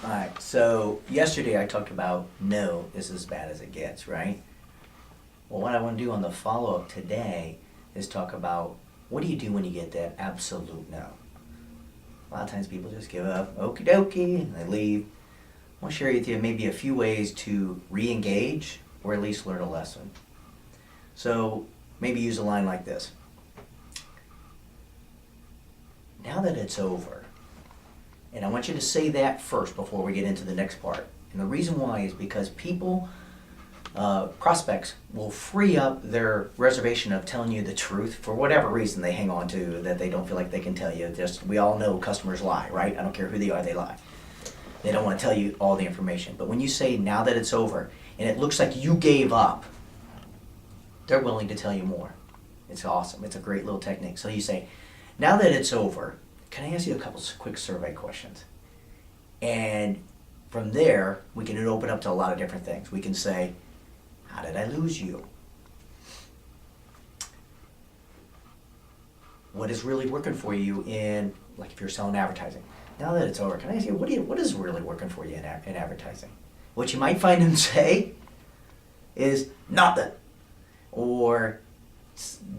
Alright, so yesterday I talked about no is as bad as it gets, right? Well, what I want to do on the follow-up today is talk about what do you do when you get that absolute no? A lot of times people just give up, okie dokie, and they leave. I want to share with you maybe a few ways to re-engage or at least learn a lesson. So maybe use a line like this. Now that it's over, and I want you to say that first before we get into the next part. And the reason why is because people, prospects, will free up their reservation of telling you the truth for whatever reason they hang on to that they don't feel like they can tell you. Just we all know customers lie, right? I don't care who they are, they lie. They don't want to tell you all the information. But when you say now that it's over and it looks like you gave up, they're willing to tell you more. It's awesome. It's a great little technique. So you say, now that it's over, can I ask you a couple quick survey questions? And from there, we can open up to a lot of different things. We can say, how did I lose you? What is really working for you in, like if you're selling advertising? Now that it's over, can I ask you, what is really working for you in advertising? What you might find them say is nothing, or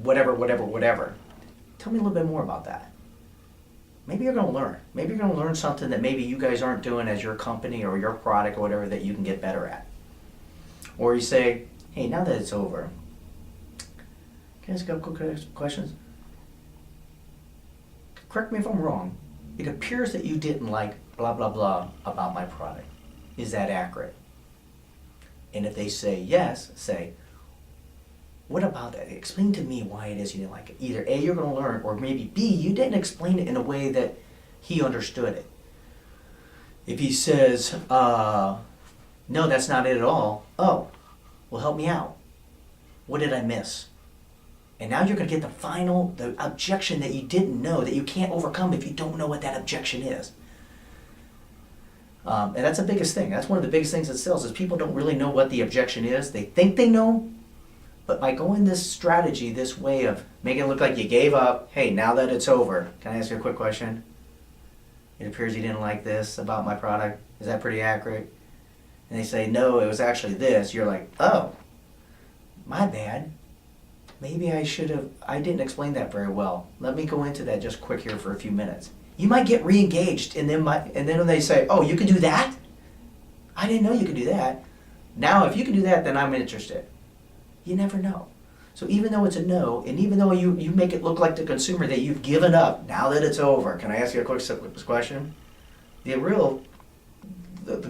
whatever. Tell me a little bit more about that. Maybe you're going to learn. Maybe you're going to learn something that maybe you guys aren't doing as your company or your product or whatever that you can get better at. Or you say, hey, now that it's over, can I ask a couple quick questions? Correct me if I'm wrong. It appears that you didn't like blah, blah, blah about my product. Is that accurate? And if they say yes, say, what about that? Explain to me why it is you didn't like it. Either A, you're going to learn, or maybe B, you didn't explain it in a way that he understood it. If he says, no, that's not it at all. Oh, well, help me out. What did I miss? And now you're going to get the objection that you didn't know, that you can't overcome if you don't know what that objection is. And that's the biggest thing. That's one of the biggest things that sells is people don't really know what the objection is. They think they know. But by going this strategy, this way of making it look like you gave up, hey, now that it's over, can I ask you a quick question? It appears you didn't like this about my product. Is that pretty accurate? And they say, no, it was actually this. You're like, oh, my bad. Maybe I didn't explain that very well. Let me go into that just quick here for a few minutes. You might get re-engaged, and then when they say, oh, you can do that? I didn't know you could do that. Now, if you can do that, then I'm interested. You never know. So even though it's a no, and even though you make it look like the consumer that you've given up, now that it's over, can I ask you a quick question? The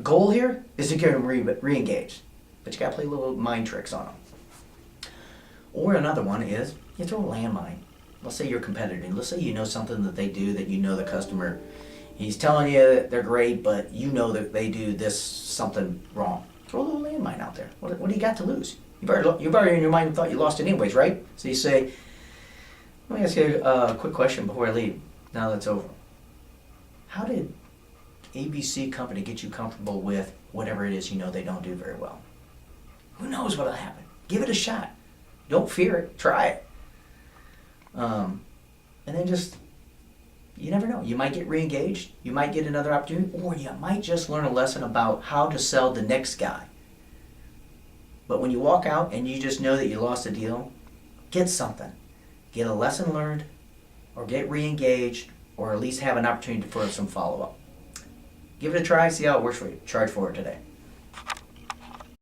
goal here is to get them re-engaged. But you got to play little mind tricks on them. Or another one is you throw a landmine. Let's say you're a competitor. Let's say you know something that they do that you know the customer, he's telling you that they're great, but you know that they do this something wrong. Throw a little landmine out there. What do you got to lose? You've already in your mind thought you lost it anyways, right? So you say, let me ask you a quick question before I leave. Now that's over. How did ABC company get you comfortable with whatever it is you know they don't do very well? Who knows what'll happen? Give it a shot. Don't fear it. Try it. And then you never know. You might get re-engaged. You might get another opportunity. Or you might just learn a lesson about how to sell the next guy. But when you walk out and you just know that you lost a deal, get something. Get a lesson learned, or get re-engaged, or at least have an opportunity for some follow-up. Give it a try, see how it works for you. Charge for it today.